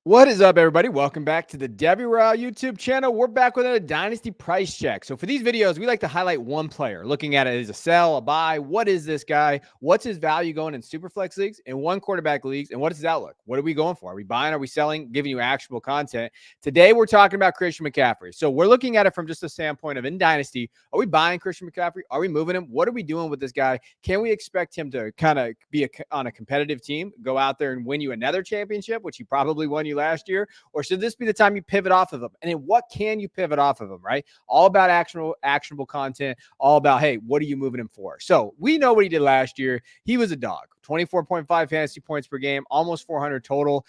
What is up, everybody? Welcome back to the Debbie Royale YouTube channel. We're back with a Dynasty price check. So for these videos, we like to highlight one player, looking at it as a sell, a buy. What is this guy? What's his value going in Superflex leagues and one quarterback leagues? And what is his outlook? What are we going for? Are we buying? Are we selling? Giving you actionable content. Today, we're talking about Christian McCaffrey. So we're looking at it from just a standpoint of in Dynasty. Are we buying Christian McCaffrey? Are we moving him? What are we doing with this guy? Can we expect him to kind of be on a competitive team, go out there and win you another championship, which he probably won you last year? Or should this be the time you pivot off of them? And then what can you pivot off of them, right? All about actionable content, all about, hey, what are you moving him for? So we know what he did last year. He was a dog. 24.5 fantasy points per game, almost 400 total.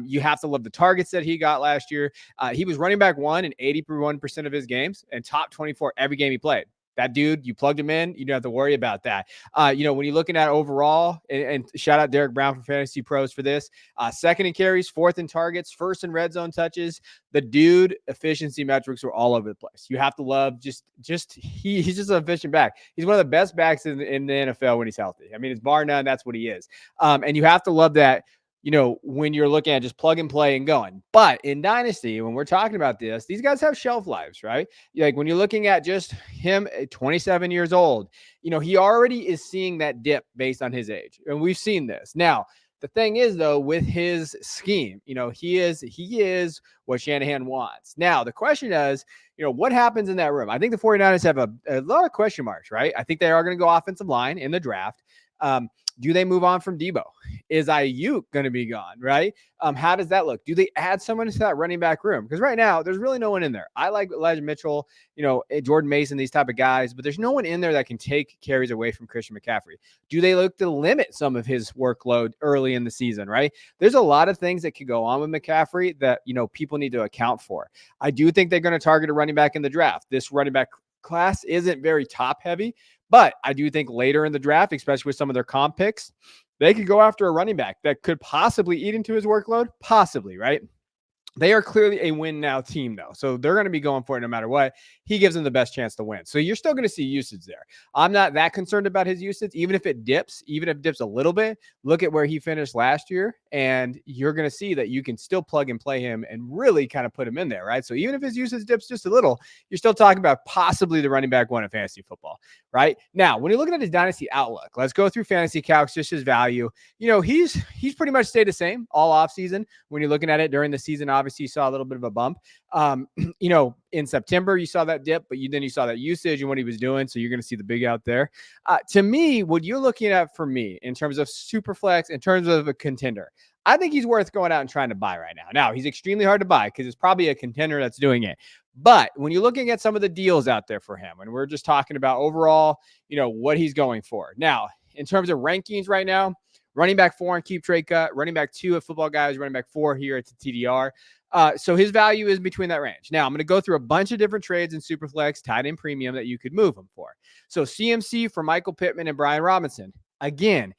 You have to love the targets that he got last year. He was running back one in 81% of his games and top 24 every game he played. That dude, you plugged him in, you don't have to worry about that. When you're looking at overall, and shout out Derek Brown from Fantasy Pros for this, second in carries, fourth in targets, first in red zone touches. The dude efficiency metrics were all over the place. You have to love he's just an efficient back. He's one of the best backs in the NFL when he's healthy. I mean, it's bar none. That's what he is. And you have to love that. When you're looking at just plug and play and going. But in Dynasty, when we're talking about this, these guys have shelf lives, right? Like when you're looking at just him at 27 years old, he already is seeing that dip based on his age. And we've seen this. Now, the thing is, though, with his scheme, he is what Shanahan wants. Now, the question is, what happens in that room? I think the 49ers have a lot of question marks, right? I think they are going to go offensive line in the draft. Do they move on from Debo? Is Ayuk going to be gone, right? How does that look? Do they add someone to that running back room? Because right now, there's really no one in there. I like Elijah Mitchell, Jordan Mason, these type of guys, but there's no one in there that can take carries away from Christian McCaffrey. Do they look to limit some of his workload early in the season, right? There's a lot of things that could go on with McCaffrey that, people need to account for. I do think they're going to target a running back in the draft. This running back class isn't very top heavy, but I do think later in the draft, especially with some of their comp picks, they could go after a running back that could possibly eat into his workload. Possibly, right? They are clearly a win now team, though. So they're going to be going for it no matter what. He gives them the best chance to win. So you're still going to see usage there. I'm not that concerned about his usage, even if it dips a little bit. Look at where he finished last year, and you're going to see that you can still plug and play him and really kind of put him in there, right? So even if his usage dips just a little, you're still talking about possibly the running back one in fantasy football, right? Now, when you're looking at his dynasty outlook, let's go through fantasy calcs, just his value. He's pretty much stayed the same all offseason. When you're looking at it during the season, obviously you saw a little bit of a bump. In September, you saw that dip, but then you saw that usage and what he was doing. So you're going to see the big out there. To me, what you're looking at for me in terms of Superflex, in terms of a contender, I think he's worth going out and trying to buy right now. Now, he's extremely hard to buy because it's probably a contender that's doing it. But when you're looking at some of the deals out there for him, and we're just talking about overall, what he's going for. Now, in terms of rankings right now, running back 4 in Keep Trade Cut, running back 2 at Football Guys, running back 4 here at the TDR. So his value is between that range. Now, I'm going to go through a bunch of different trades in Superflex, tight end premium that you could move him for. So CMC for Michael Pittman and Brian Robinson. Again,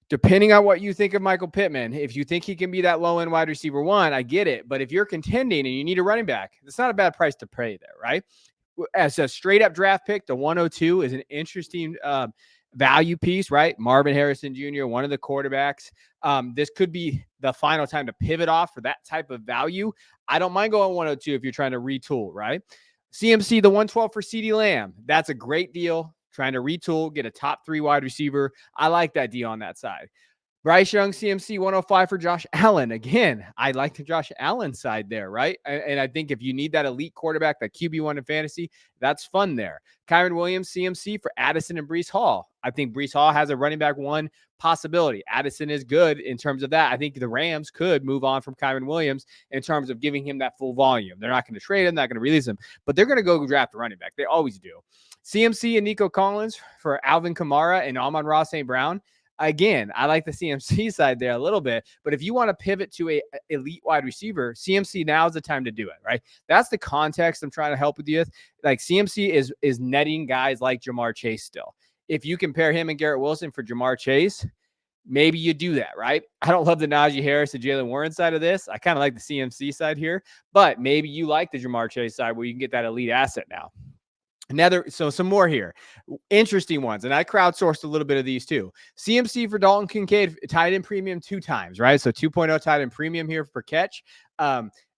depending on what you think of Michael Pittman, if you think he can be that low-end wide receiver 1, I get it. But if you're contending and you need a running back, it's not a bad price to pay there, right? As a straight-up draft pick, the 102 is an interesting value piece, right? Marvin Harrison Jr., one of the quarterbacks. This could be the final time to pivot off for that type of value. I don't mind going 102 if you're trying to retool, right? CMC, the 112 for CeeDee Lamb. That's a great deal. Trying to retool, get a top 3 wide receiver. I like that deal on that side. Bryce Young, CMC 105 for Josh Allen. Again, I like the Josh Allen side there, right? And I think if you need that elite quarterback, that QB1 in fantasy, that's fun there. Kyron Williams, CMC for Addison and Breece Hall. I think Breece Hall has a running back 1 possibility. Addison is good in terms of that. I think the Rams could move on from Kyron Williams in terms of giving him that full volume. They're not going to trade him, not going to release him, but they're going to go draft a running back. They always do. CMC and Nico Collins for Alvin Kamara and Amon-Ra St. Brown. Again, I like the CMC side there a little bit, but if you want to pivot to a elite wide receiver, CMC now is the time to do it, right? That's the context I'm trying to help with you. Like CMC is netting guys like Jamar Chase still. If you compare him and Garrett Wilson for Jamar Chase, maybe you do that, right? I don't love the Najee Harris and Jalen Warren side of this. I kind of like the CMC side here, but maybe you like the Jamar Chase side where you can get that elite asset now. So some more here. Interesting ones. And I crowdsourced a little bit of these too. CMC for Dalton Kincaid, tied in premium 2 times, right? So 2.0 tied in premium here per catch.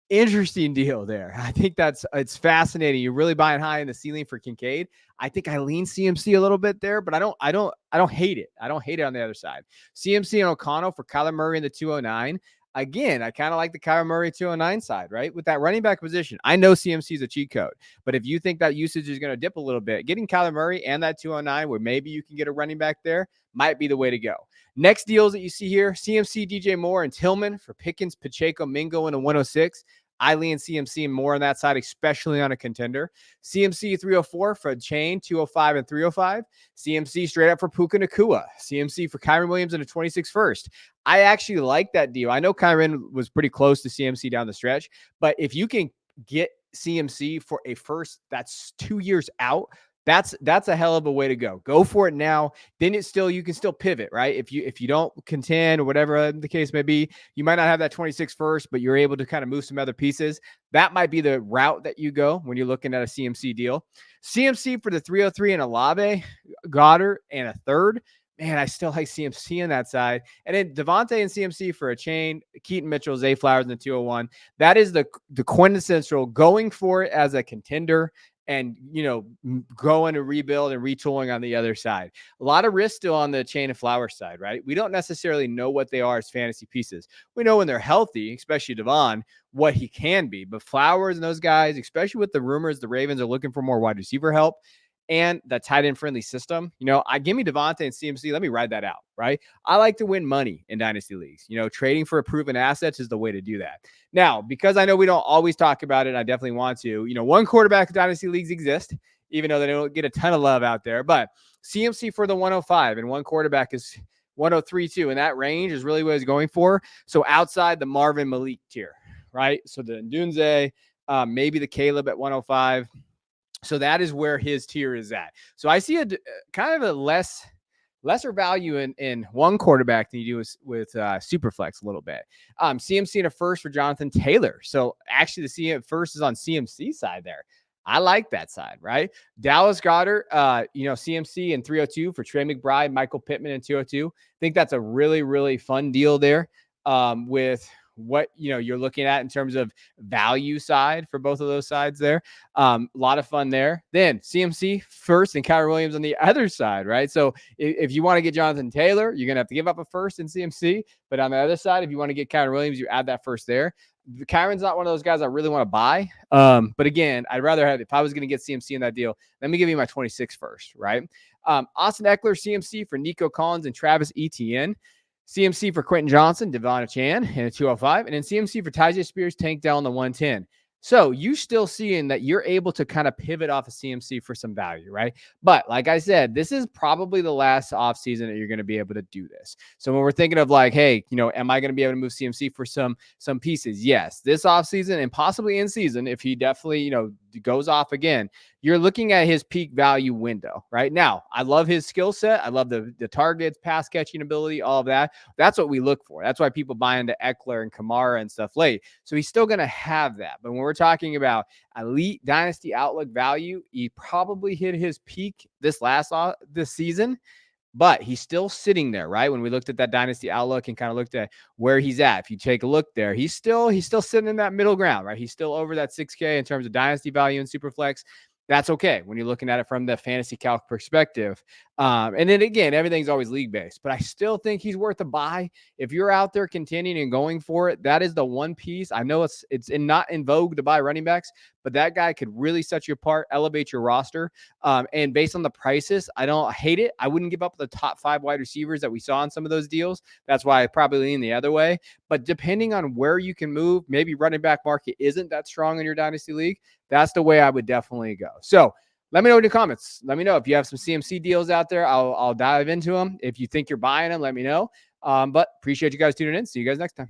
Interesting deal there. I think it's fascinating. You're really buying high in the ceiling for Kincaid. I think I lean CMC a little bit there, but I don't hate it. I don't hate it on the other side. CMC and O'Connell for Kyler Murray in the 209. Again, I kind of like the Kyler Murray 209 side, right? With that running back position, I know CMC is a cheat code, but if you think that usage is going to dip a little bit, getting Kyler Murray and that 209 where maybe you can get a running back there might be the way to go. Next deals that you see here, CMC, DJ Moore, and Tillman for Pickens, Pacheco, Mingo in a 106. I lean CMC and more on that side, especially on a contender. CMC 304 for Chain, 205 and 305. CMC straight up for Puka Nacua. CMC for Kyron Williams in a 26 first. I actually like that deal. I know Kyron was pretty close to CMC down the stretch, but if you can get CMC for a first that's 2 years out, that's a hell of a way to go. Go for it now. Then you can still pivot, right? If you don't contend or whatever the case may be, you might not have that 26 first, but you're able to kind of move some other pieces. That might be the route that you go when you're looking at a CMC deal. CMC for the 303 and Olave, Goddard, and a third. Man, I still like CMC on that side. And then Devontae and CMC for a chain, Keaton Mitchell, Zay Flowers in the 201. That is the quintessential going for it as a contender and, going to rebuild and retooling on the other side. A lot of risk still on the chain of Flowers side, right? We don't necessarily know what they are as fantasy pieces. We know when they're healthy, especially Devon, what he can be. But Flowers and those guys, especially with the rumors the Ravens are looking for more wide receiver help, and that tight end friendly system, I give me Devontae and CMC. Let me ride that out, right? I like to win money in dynasty leagues. Trading for proven assets is the way to do that. Now, because I know we don't always talk about it, I definitely want to. One quarterback dynasty leagues exist, even though they don't get a ton of love out there. But CMC for the 105 and one quarterback is 103 too, and that range is really what he's going for. So outside the Marvin Malik tier, right? So the Ndunze, maybe the Caleb at 105. So that is where his tier is at. So I see a kind of a lesser value in one quarterback than you do with Superflex a little bit. CMC in a first for Jonathan Taylor. So actually the first is on CMC side there. I like that side, right? Dallas Goedert, CMC in 302 for Trey McBride, Michael Pittman in 202. I think that's a really, really fun deal there with what you're looking at in terms of value side for both of those sides there. A lot of fun there. Then CMC first and Kyler Williams on the other side, right? So if you want to get Jonathan Taylor, you're gonna have to give up a first in CMC. But on the other side, if you want to get Kyler Williams, you add that first there. Kyron's not one of those guys I really want to buy. But again, I'd rather have, if I was going to get CMC in that deal, let me give you my 26 first, right? Austin Eckler, CMC for Nico Collins and Travis Etienne. CMC for Quentin Johnson, Devon Chan, and a 205. And then CMC for Tyjae Spears, Tank Dell in the 110. So you still seeing that you're able to kind of pivot off of CMC for some value, right? But like I said, this is probably the last offseason that you're going to be able to do this. So when we're thinking of like, hey, am I going to be able to move CMC for some pieces? Yes, this offseason and possibly in season, if he definitely, goes off again, you're looking at his peak value window right now. I love his skill set. I love the targets, pass catching ability, all of that. That's what we look for. That's why people buy into Eckler and Kamara and stuff late. So he's still going to have that. But when we're talking about elite dynasty outlook value, he probably hit his peak this season. But he's still sitting there, right? When we looked at that dynasty outlook and kind of looked at where he's at, if you take a look there, he's still sitting in that middle ground, right? He's still over that 6K in terms of dynasty value in Superflex. That's okay when you're looking at it from the fantasy calc perspective. And then again, everything's always league-based, but I still think he's worth a buy. If you're out there continuing and going for it, that is the one piece. I know it's not in vogue to buy running backs, but that guy could really set you apart, elevate your roster. And based on the prices, I don't hate it. I wouldn't give up the top 5 wide receivers that we saw in some of those deals. That's why I probably lean the other way. But depending on where you can move, maybe running back market isn't that strong in your dynasty league. That's the way I would definitely go. So let me know in the comments. Let me know if you have some CMC deals out there. I'll dive into them. If you think you're buying them, let me know. But appreciate you guys tuning in. See you guys next time.